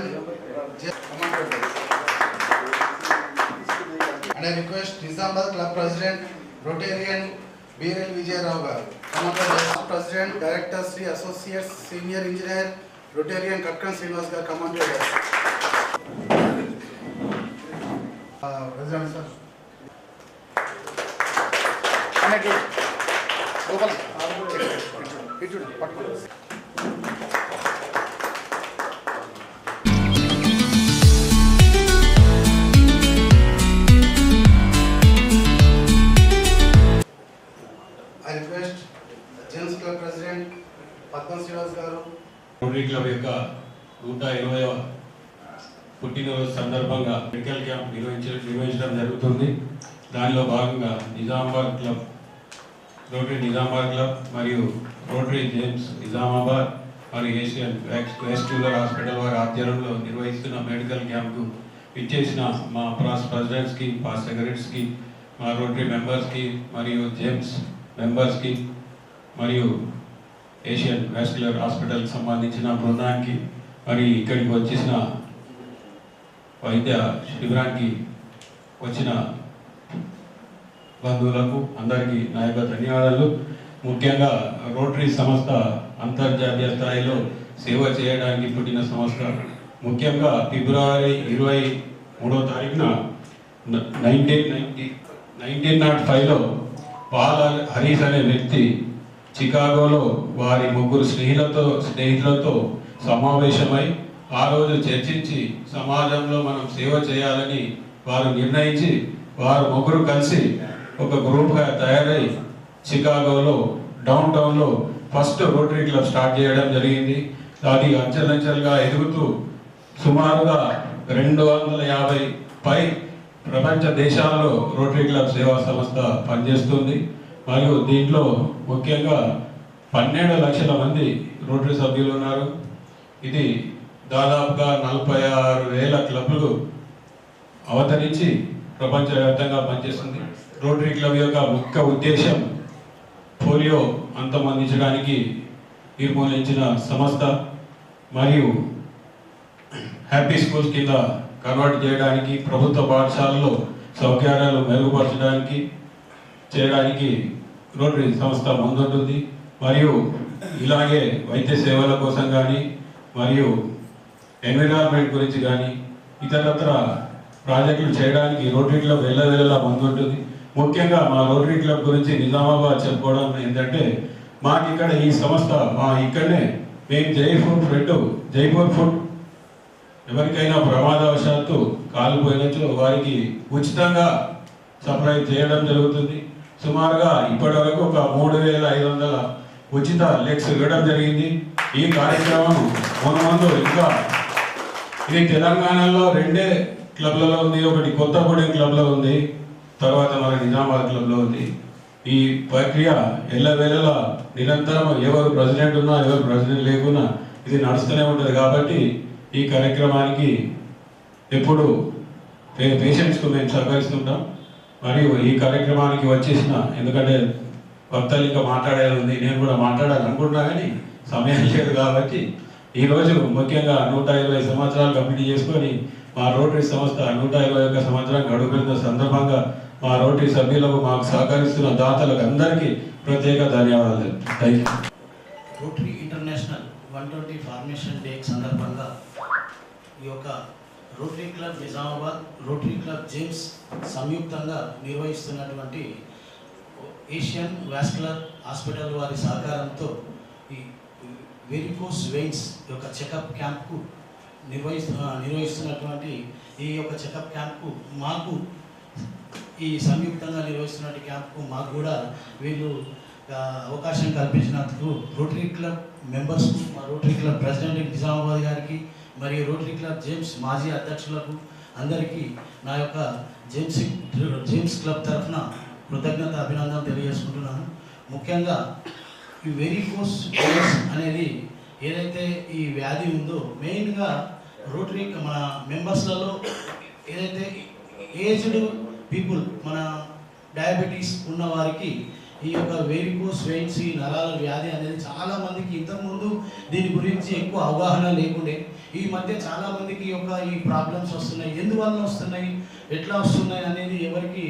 And I request Nizamabad Club President, Rotarian B.L. Vijay Rao garu. President, Director, Sri Associate Senior Engineer, Rotarian Katkan Srinivas garu, come on to us. President sir. I request James Club President Padman Srinivas garu. Rotary club యొక్క 120వ పుట్టినరోజు సందర్భంగా medical camp నిర్వహించడం జరుగుతుంది. దానిలో భాగంగా Nizamabad club, rotary Nizamabad club మరియు rotary James Nizamabad మరియు Asian వెస్ట్యులర్ hospital వారి ఆధ్వర్యంలో నిర్వహిస్తున్న మెడికల్ క్యాంప్కు ఇచ్చేసిన మా ప్రెసిడెంట్స్కి, పాస్ట్ సెక్రటరీస్కి, మా రోటరీ మెంబర్స్కి మరియు జేమ్స్ మెంబర్స్కి మరియు ఏషియన్ వెస్ట్యులర్ హాస్పిటల్కి సంబంధించిన బృందానికి మరి ఇక్కడికి వచ్చేసిన వైద్య శిబిరానికి వచ్చిన బంధువులకు అందరికీ నా యొక్క ధన్యవాదాలు. ముఖ్యంగా రోటరీ సంస్థ అంతర్జాతీయ స్థాయిలో సేవ చేయడానికి పుట్టిన సంస్థ. ముఖ్యంగా ఫిబ్రవరి 23వ తారీఖున 1905లో పాల్ హరీస్ అనే వ్యక్తి చికాగోలో వారి ముగ్గురు స్నేహితులతో సమావేశమై ఆ రోజు చర్చించి సమాజంలో మనం సేవ చేయాలని వారు నిర్ణయించి వారు ముగ్గురు కలిసి ఒక గ్రూప్గా తయారై చికాగోలో డౌన్ టౌన్లో ఫస్ట్ రోటరీ క్లబ్ స్టార్ట్ చేయడం జరిగింది. అది అంచెలంచెలుగా ఎదుగుతూ సుమారుగా 250 పై ప్రపంచ దేశాల్లో రోటరీ క్లబ్ సేవా సంస్థ పనిచేస్తుంది. మరియు దీంట్లో ముఖ్యంగా 12 లక్షల మంది రోటరీ సభ్యులు ఉన్నారు. ఇది దాదాపుగా 46,000 క్లబ్లు అవతరించి ప్రపంచవ్యాప్తంగా పనిచేస్తుంది. రోటరీ క్లబ్ యొక్క ముఖ్య ఉద్దేశం పోలియో అంతమొందించడానికి నిర్మూలించిన సంస్థ మరియు హ్యాపీ స్కూల్స్ కింద కన్వర్ట్ చేయడానికి, ప్రభుత్వ పాఠశాలలో సౌకర్యాలు చేయడానికి రోటరీ సంస్థ ముందుంటుంది. మరియు ఇలాగే వైద్య సేవల కోసం కానీ మరియు ఎన్విరాన్మెంట్ గురించి కానీ ఇతరత్ర ప్రాజెక్టులు చేయడానికి రోటరీ క్లబ్ వెళ్ళవేళలా ముందుంటుంది. ముఖ్యంగా మా రోటరీ క్లబ్ గురించి నిజామాబాద్ చెప్పుకోవడం ఏంటంటే, మాకు ఇక్కడ ఈ సంస్థ ఇక్కడనే మేము జైపూర్ ఫుడ్ ఎవరికైనా ప్రమాదవశాత్తు కాలిపోయినచో వారికి ఉచితంగా సప్లై చేయడం జరుగుతుంది. సుమారుగా ఇప్పటి వరకు ఒక 3,500 ఉచిత లెగ్స్ ఇవ్వడం జరిగింది. ఈ కార్యక్రమం ముందు ఇంకా ఇది తెలంగాణలో 2 క్లబ్లలో ఉంది. ఒకటి కొత్తగూడెం క్లబ్లో ఉంది, తర్వాత మన నిజామాబాద్ క్లబ్లో ఉంది. ఈ ప్రక్రియ ఎల్లవేళలా నిరంతరం ఎవరు ప్రెసిడెంట్ ఉన్నా ఎవరు ప్రెసిడెంట్ లేకున్నా ఇది నడుస్తూనే ఉంటుంది. కాబట్టి ఈ కార్యక్రమానికి ఎప్పుడు పేషెంట్స్కు మేము సహకరిస్తుంటాం. మరియు ఈ కార్యక్రమానికి వచ్చేసిన, ఎందుకంటే భక్తులు ఇంకా మాట్లాడేది ఉంది, నేను కూడా మాట్లాడాలనుకుంటున్నా కానీ సమయం లేదు. కాబట్టి ఈరోజు ముఖ్యంగా 120 సంవత్సరాలు కంప్లీట్ చేసుకొని మా రోటరీ సంస్థ 121 సంవత్సరం గడుపుతున్న సందర్భంగా మా రోటరీ సభ్యులకు, మాకు సహకరిస్తున్న దాతలకు అందరికీ ప్రత్యేక ధన్యవాదాలు. Thank you. Rotary international 120 formation day సందర్భంగా ఈ యొక్క rotary club Nizamabad, rotary club James సంయుక్తంగా నిర్వహిస్తున్నటువంటి ఏషియన్ వాస్కులర్ హాస్పిటల్ వారి సహకారంతో ఈ వెరికోస్ వెయిన్స్ యొక్క చెకప్ క్యాంప్కు నిర్వహిస్తున్నటువంటి ఈ యొక్క చెకప్ క్యాంప్కు మాకు ఈ సంయుక్తంగా నిర్వహిస్తున్నటువంటి క్యాంప్కు మాకు కూడా వీళ్ళు అవకాశం కల్పించినందుకు రోటరీ క్లబ్ మెంబర్స్కు, మా రోటరీ క్లబ్ ప్రెసిడెంట్ నిజామాబాద్ గారికి మరియు రోటరీ క్లబ్ జేమ్స్ మాజీ అధ్యక్షులకు అందరికీ నా యొక్క జేమ్స్ క్లబ్ తరఫున కృతజ్ఞత అభినందనలు తెలియజేసుకుంటున్నాను. ముఖ్యంగా ఈ వెరికోస్ వెయిన్స్ అనేది ఏదైతే ఈ వ్యాధి ఉందో మెయిన్గా రోటరీ మన మెంబర్స్లలో ఏదైతే ఏజ్డ్ పీపుల్, మన డయాబెటీస్ ఉన్న వారికి ఈ యొక్క వేరికోస్ వెయిన్స్, ఈ నరాల వ్యాధి అనేది చాలామందికి ఇంతకుముందు దీని గురించి ఎక్కువ అవగాహన లేకుండే. ఈ మధ్య చాలామందికి ఈ ప్రాబ్లమ్స్ వస్తున్నాయి. ఎందువల్ల వస్తున్నాయి, ఎట్లా వస్తున్నాయి అనేది ఎవరికి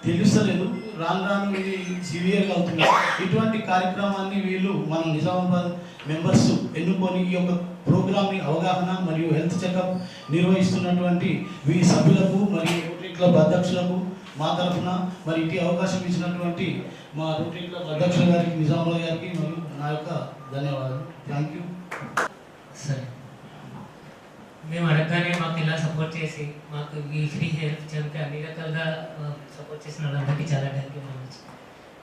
తెలుస్తలేదు. రాను రాను ఇది సివియర్గా అవుతుంది. ఇటువంటి కార్యక్రమాన్ని వీళ్ళు మన నిజామాబాద్ మెంబర్స్ ఎన్నుకొని ఈ యొక్క ప్రోగ్రామ్ని అవగాహన మరియు హెల్త్ చెకప్ నిర్వహిస్తున్నటువంటి వీరి సభ్యులకు మరియు రోటరీ క్లబ్ అధ్యక్షులకు మా తరఫున మరి ఇటు అవకాశం ఇచ్చినటువంటి మా రోటరీ క్లబ్ అధ్యక్షుల గారికి, నిజామాబాద్ గారికి మరియు నా యొక్క ధన్యవాదాలు. Thank you. సరే, మేము అడగగానే మాకు ఇలా సపోర్ట్ చేసి మాకు ఈ ఫ్రీ హెల్త్ చెకప్ అన్ని రకాలుగా సపోర్ట్ చేసిన వాళ్ళందరికీ చాలా థ్యాంక్ యూ మచ్.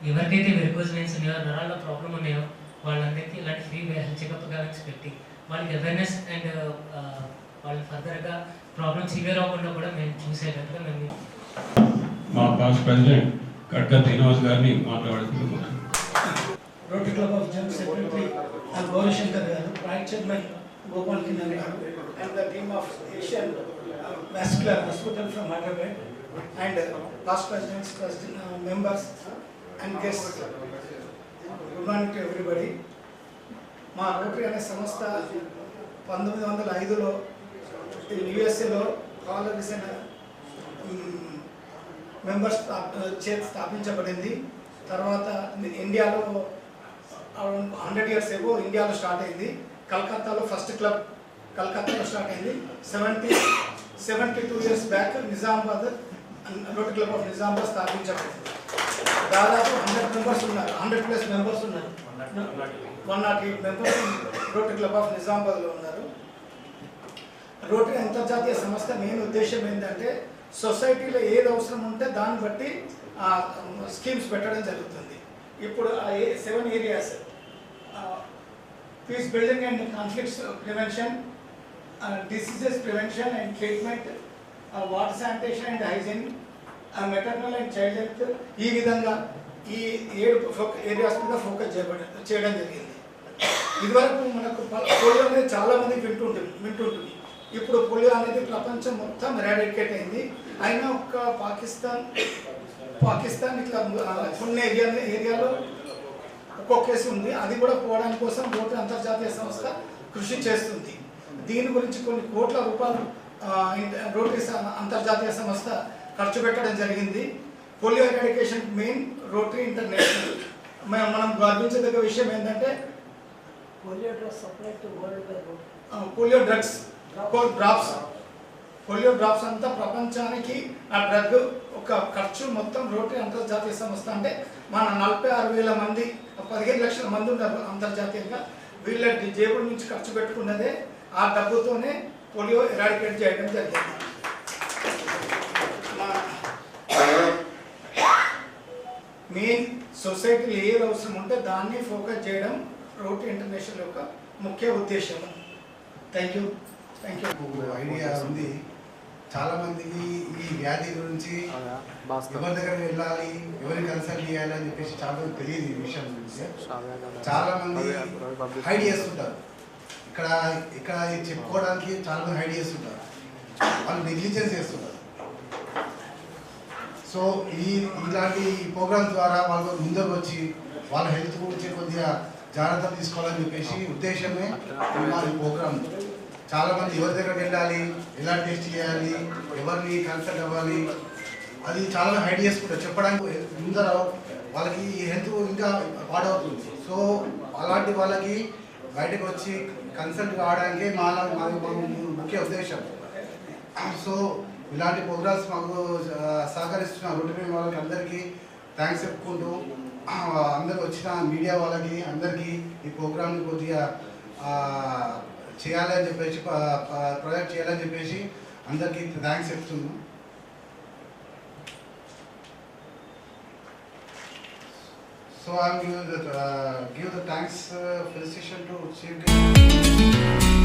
ఎవరికైతే వెరికోజ్ వెయిన్స్ ఉన్నాయో, నరాల్లో ప్రాబ్లం ఉన్నాయో వాళ్ళందరికీ ఇలాంటి ఫ్రీ హెల్త్ చెకప్ గాన్స్ పెట్టి వాళ్ళకి అవేర్నెస్ అండ్ వాళ్ళు ఫర్దర్గా ప్రాబ్లమ్ సివియర్ అవ్వకుండా కూడా మేము చూసేటట్టుగా మేము మా పాస్ట్ ప్రెసిడెంట్ కట్క శ్రీనివాస్ గారిని మాట్లాడుతున్నాం. Rotary club of general secretary Gauri Shankar గారు, ప్రాజెక్ట్ చైర్మన్ గోపాల్ కిన్నర్ గారు, and the team of Asian Vascular Hospital from Hyderabad, and past presidents, members and guests. Good morning to everybody. మా రోటరీ అనే సంస్థ 1905లో యుఎస్ఏలో కాలరీస్ అనే మెంబర్స్ చేతి స్థాపించబడింది. తర్వాత ఇండియాలో 100 years ago ఇండియాలో స్టార్ట్ అయింది. కలకత్తాలో ఫస్ట్ క్లబ్ కలకత్తాలో స్టార్ట్ అయింది. 72 years back Nizamabad rotary club of Nizamabad స్థాపించబడింది. దాదాపు 100 members ఉన్నారు, 100+ members ఉన్నారు. 108 members రోటరీ క్లబ్ ఆఫ్ నిజామాబాద్లో ఉన్నారు. రోటరీ అంతర్జాతీయ సంస్థ మెయిన్ ఉద్దేశం ఏంటంటే సొసైటీలో ఏది అవసరం ఉంటే దాన్ని బట్టి స్కీమ్స్ పెట్టడం జరుగుతుంది. ఇప్పుడు 7 areas: peace building and conflicts prevention, diseases prevention and treatment, water sanitation and hygiene, maternal and child health. ఈ విధంగా ఈ 7 ఏరియాస్ మీద ఫోకస్ చేయడం జరిగింది. ఇదివరకు మనకు పోలియో అనేది చాలామంది వింటుంటుంది. ఇప్పుడు పోలియో అనేది ప్రపంచం మొత్తం ఎరాడికేట్ అయింది. అయినా ఒక్క పాకిస్తాన్ ఇట్లా కొన్ని ఏరియాలో ఒక్కొక్క కేసు ఉంది. అది కూడా పోవడానికి కోసం రోటరీ అంతర్జాతీయ సంస్థ కృషి చేస్తుంది. దీని గురించి కొన్ని కోట్ల రూపాయలు రోటరీ అంతర్జాతీయ సంస్థ ఖర్చు పెట్టడం జరిగింది. Polio eradication main rotary international. మనం గర్వించదగ్గ విషయం ఏంటంటే పోలియో డ్రాప్స్ అంతా ప్రపంచానికి ఆ డ్రగ్ ఒక ఖర్చు మొత్తం రోటరీ అంతర్జాతీయ సంస్థ అంటే మన 46,000 మంది 15 లక్షల మంది ఉన్నారు అంతర్జాతీయంగా. వీళ్ళ జేబుల నుంచి ఖర్చు పెట్టుకున్నదే ఆ డబ్బుతోనే పోలియో ఎరాడికేట్ చేయడం జరిగింది. మెయిన్ సొసైటీలో ఏది అవసరం ఉంటే దాన్ని ఫోకస్ చేయడం రోటరీ ఇంటర్నేషనల్ యొక్క ముఖ్య ఉద్దేశం. Thank you. ఐడియా ఉంది చాలా మందికి ఈ వ్యాధి గురించి ఎవరి దగ్గర వెళ్ళాలి, ఎవరిని కన్సల్ట్ చేయాలి అని చెప్పేసి చాలా మంది తెలియదు. ఈ విషయం గురించి చాలా మంది హైడ్ చేస్తుంటారు. ఇక్కడ చెప్పుకోవడానికి చాలా మంది హైడ్ చేస్తుంటారు, వాళ్ళు నెగ్లిజెన్స్ చేస్తుంటారు. సో ఇలాంటి ప్రోగ్రామ్ ద్వారా వాళ్ళు ముందుకు వచ్చి వాళ్ళ హెల్త్ గురించి కొద్దిగా జాగ్రత్తలు తీసుకోవాలని చెప్పేసి ఉద్దేశమే ఈ ప్రోగ్రామ్. చాలా మంది ఎవరి దగ్గరికి వెళ్ళాలి, ఎలా టెస్ట్ చేయాలి, ఎవరిని కన్సల్ట్ అవ్వాలి, అది చాలా హైడ్ చేసుకుంటారు. చెప్పడానికి ముందర వాళ్ళకి హెల్త్ ఇంకా పాడవుతుంది. సో అలాంటి వాళ్ళకి బయటకు వచ్చి కన్సల్ట్ కావడానికే మా ముఖ్య ఉద్దేశం. సో ఇలాంటి ప్రోగ్రామ్స్ మాకు సహకరిస్తున్న రోటరీ వాళ్ళకి అందరికీ థ్యాంక్స్ చెప్పుకుంటూ, అందరికి వచ్చిన మీడియా వాళ్ళకి అందరికీ ఈ ప్రోగ్రామ్ని కొద్దిగా చేయాలని చెప్పేసి ప్రొజెక్ట్ చేయాలని చెప్పేసి అందరికీ థ్యాంక్స్ చెప్తున్నాను. So I am give the thanks felicitation to Chief Guest.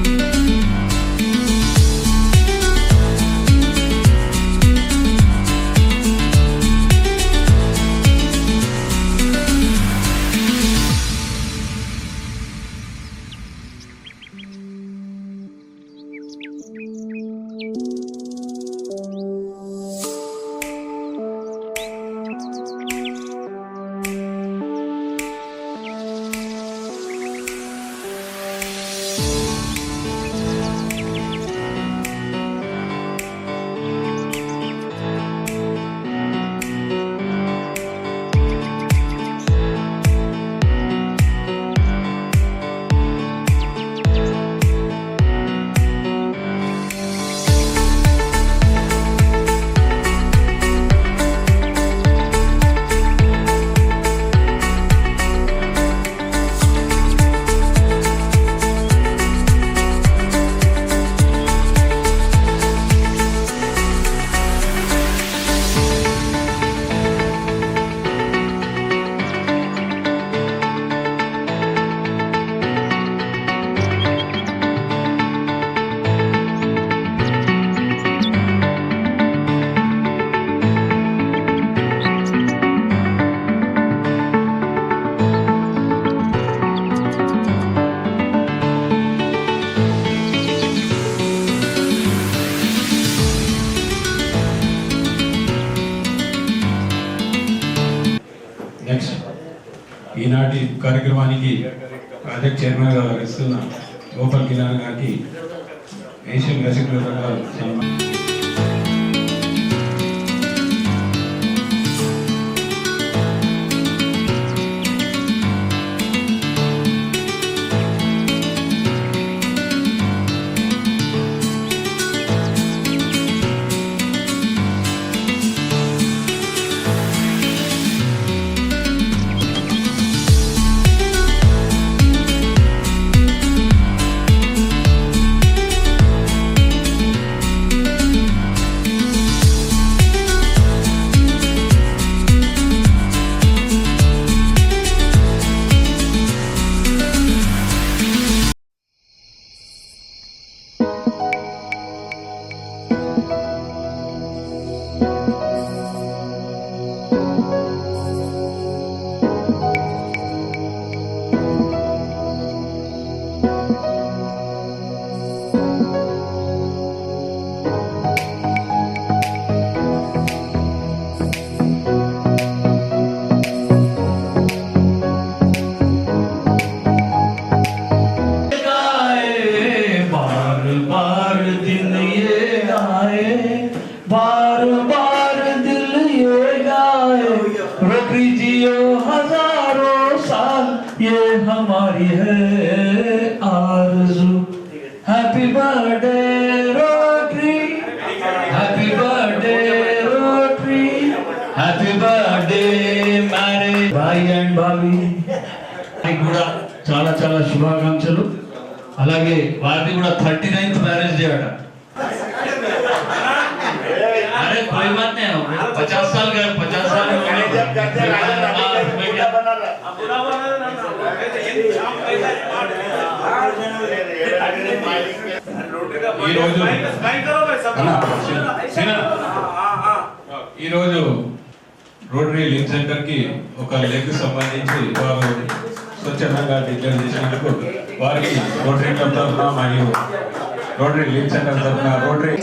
కార్యక్రమానికి ప్రాజెక్ట్ చైర్మన్గా వ్యవహరిస్తున్న గోపాల్ కిలాన్ గారికి ఏషియన్ రెసిక్యులర్ గారు సన్మానం. हमारी है आरज़ू। Happy birthday rotary, happy birthday rotary, happy birthday मैरे भाई అండ్ భావి కూడా చాలా చాలా శుభాకాంక్షలు. అలాగే వారిది కూడా 39th మ్యారేజ్ డే అట. अरे कोई बात नहीं, 50 साल का 50 साल ఈరోజు రోటరీ లింక్ సెంటర్ కి ఒక లెగ్ సంబంధించి వారు స్వచ్ఛందంగా డిక్లేర్ చేసినందుకు వారికి రోటరీ క్లబ్ తరఫున మరియు రోటరీ లింక్ సెంటర్ తరఫున రోటరీ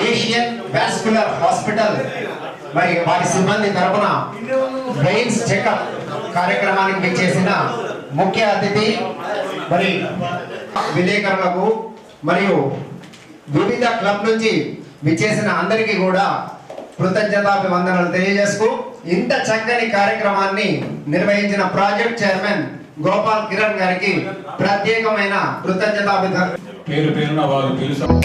ఏషియన్ వాస్కులర్ హాస్పిటల్ మరి వారి సిబ్బంది తరపున బ్రెయిన్స్ చెకప్ కార్యక్రమానికి విచ్చేసిన ముఖ్య అతిథి మరి విలేకరులకు మరియు వివిధ క్లబ్ నుంచి విచ్చేసిన అందరికీ కూడా కృతజ్ఞతాభివందనలు తెలియజేస్తూ ఇంత చక్కని కార్యక్రమాన్ని నిర్వహించిన ప్రాజెక్ట్ చైర్మన్ గోపాల్ కిరణ్ గారికి ప్రత్యేకమైన కృతజ్ఞతాభివందనలు. పేరు పేరున వారు పిలుస్తారు.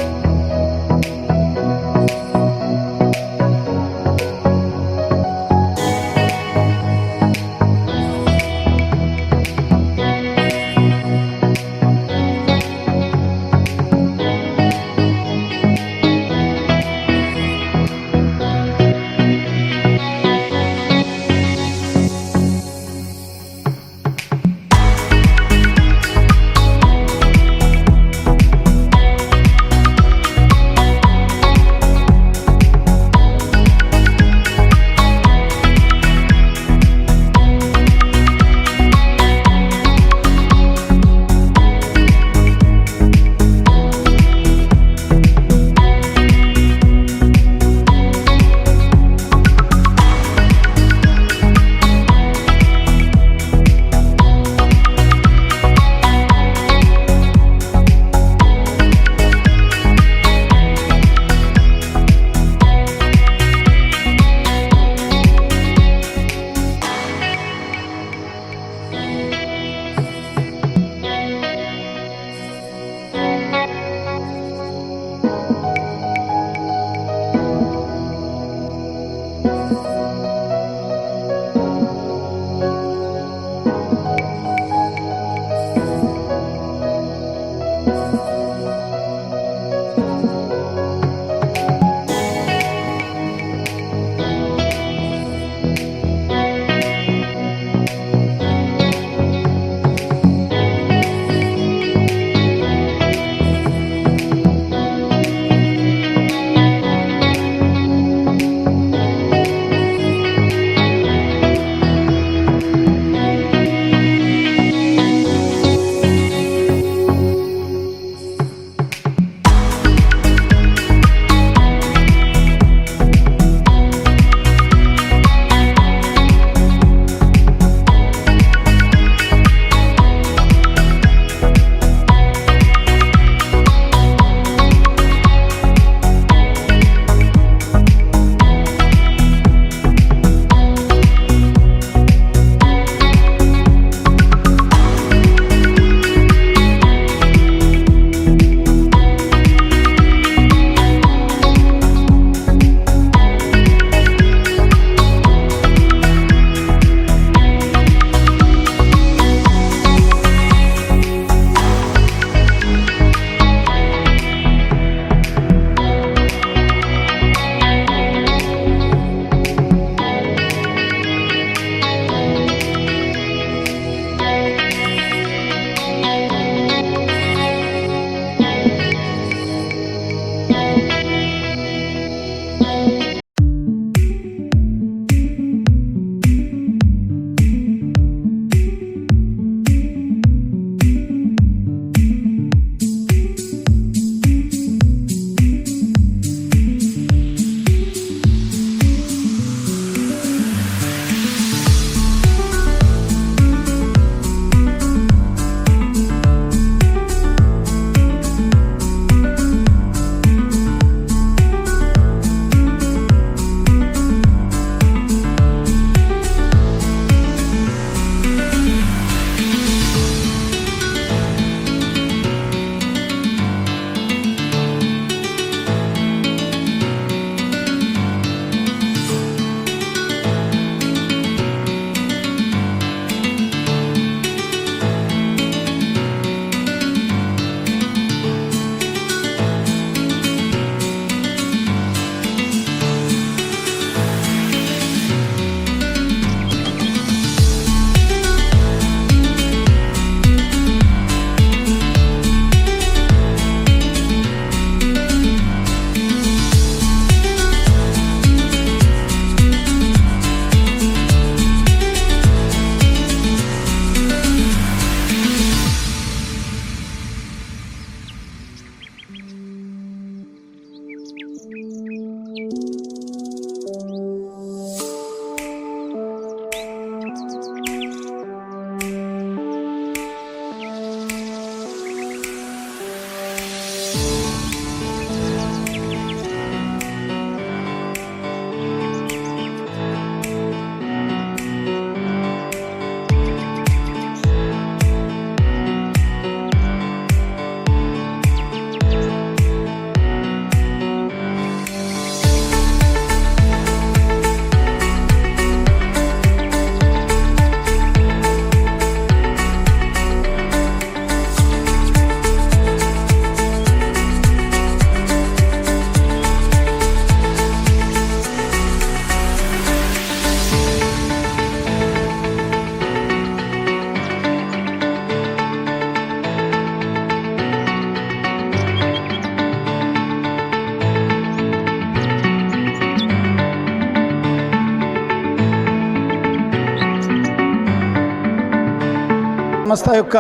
సంస్థ యొక్క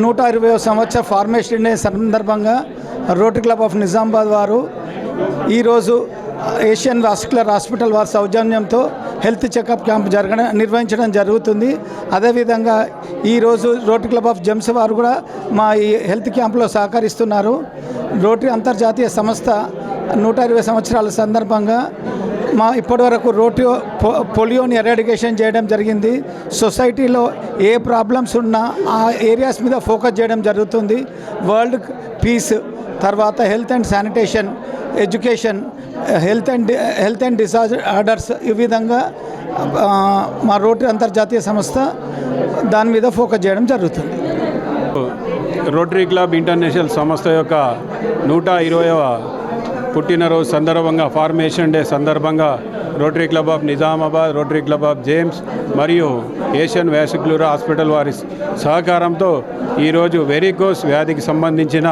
120వ సంవత్సర ఫార్మేషన్ డే సందర్భంగా రోటరీ క్లబ్ ఆఫ్ నిజామాబాద్ వారు ఈరోజు ఏషియన్ వాస్కులర్ హాస్పిటల్ వారి సౌజన్యంతో హెల్త్ చెకప్ క్యాంప్ నిర్వహించడం జరుగుతుంది. అదేవిధంగా ఈరోజు రోటరీ క్లబ్ ఆఫ్ జెమ్స్ వారు కూడా మా ఈ హెల్త్ క్యాంప్లో సహకరిస్తున్నారు. రోటరీ అంతర్జాతీయ సంస్థ 120 సంవత్సరాల సందర్భంగా ఇప్పటివరకు పోలియోని ఎరాడికేషన్ చేయడం జరిగింది. సొసైటీలో ఏ ప్రాబ్లమ్స్ ఉన్నా ఆ ఏరియాస్ మీద ఫోకస్ చేయడం జరుగుతుంది. వరల్డ్ పీస్, తర్వాత health and sanitation, education, health and disorders, ఈ విధంగా మా రోటరీ అంతర్జాతీయ సంస్థ దాని మీద ఫోకస్ చేయడం జరుగుతుంది. రోటరీ క్లబ్ ఇంటర్నేషనల్ సంస్థ యొక్క 120వ పుట్టినరోజు సందర్భంగా ఫార్మేషన్ డే సందర్భంగా rotary club of Nizamabad, rotary club of James మరియు ఏషియన్ వాస్కులర్ హాస్పిటల్ వారి సహకారంతో ఈరోజు వెరికోస్ వ్యాధికి సంబంధించిన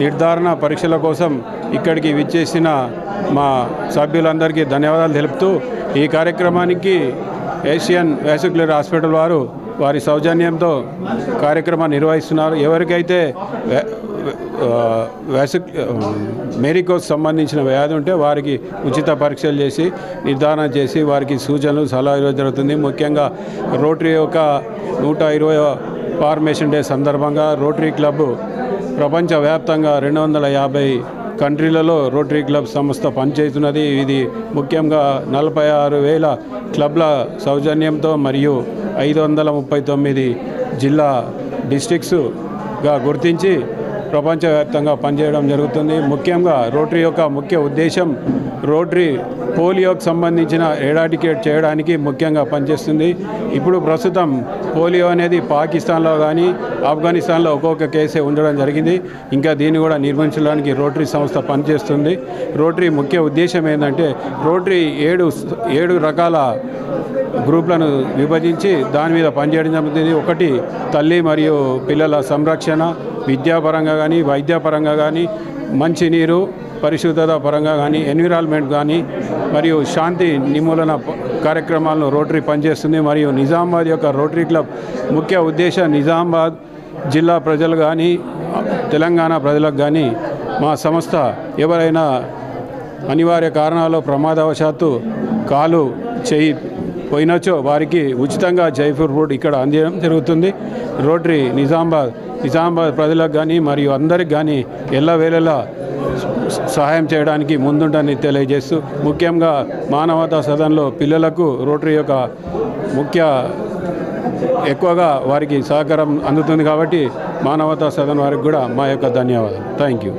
నిర్ధారణ పరీక్షల కోసం ఇక్కడికి విచ్చేసిన మా సభ్యులందరికీ ధన్యవాదాలు తెలుపుతూ ఈ కార్యక్రమానికి ఏషియన్ వాస్కులర్ హాస్పిటల్ వారి సౌజన్యంతో కార్యక్రమాన్ని నిర్వహిస్తున్నారు. ఎవరికైతే మెరికోస్ సంబంధించిన వ్యాధి ఉంటే వారికి ఉచిత పరీక్షలు చేసి నిర్ధారణ చేసి వారికి సూచనలు సలహాలు జరుగుతుంది. ముఖ్యంగా రోటరీ యొక్క 120వ ఫార్మేషన్ డే సందర్భంగా రోటరీ క్లబ్ ప్రపంచవ్యాప్తంగా 250 కంట్రీలలో రోటరీ క్లబ్ సంస్థ పనిచేస్తున్నది. ఇది ముఖ్యంగా 46,000 క్లబ్ల సౌజన్యంతో మరియు 539 జిల్లా డిస్ట్రిక్ట్స్గా గుర్తించి ప్రపంచవ్యాప్తంగా పనిచేయడం జరుగుతుంది. ముఖ్యంగా రోటరీ యొక్క ముఖ్య ఉద్దేశం రోటరీ పోలియోకి సంబంధించిన ఎరాడికేట్ చేయడానికి ముఖ్యంగా పనిచేస్తుంది. ఇప్పుడు ప్రస్తుతం పోలియో అనేది పాకిస్తాన్లో కానీ ఆఫ్ఘనిస్తాన్లో ఒక్కొక్క కేసే ఉండడం జరిగింది. ఇంకా దీన్ని కూడా నిర్వహించడానికి రోటరీ సంస్థ పనిచేస్తుంది. రోటరీ ముఖ్య ఉద్దేశం ఏంటంటే రోటరీ 7 రకాల గ్రూప్లను విభజించి దాని మీద పనిచేయడం జరుగుతుంది. ఒకటి తల్లి మరియు పిల్లల సంరక్షణ, విద్యాపరంగా కానీ వైద్యపరంగా కానీ, మంచినీరు పరిశుద్ధత పరంగా కానీ, ఎన్విరాన్మెంట్ కానీ మరియు శాంతి నిర్మూలన కార్యక్రమాలను రోటరీ పనిచేస్తుంది. మరియు నిజామాబాద్ యొక్క రోటరీ క్లబ్ ముఖ్య ఉద్దేశం నిజామాబాద్ జిల్లా ప్రజలు కానీ తెలంగాణ ప్రజలకు కానీ మా సంస్థ ఎవరైనా అనివార్య కారణాల ప్రమాదవశాత్తు కాలు చేయి పోయినచో వారికి ఉచితంగా జైపూర్ ఫుడ్ ఇక్కడ అందించడం జరుగుతుంది. రోటరీ నిజామాబాద్ ప్రజలకు కానీ మరియు అందరికి కానీ ఎల్లవేళలా సహాయం చేయడానికి ముందుండని తెలియజేస్తూ ముఖ్యంగా మానవతా సదన్లో పిల్లలకు రోటరీ యొక్క ఎక్కువగా వారికి సహకారం అందుతుంది కాబట్టి మానవతా సదన్ వారికి కూడా మా యొక్క ధన్యవాదాలు. Thank you.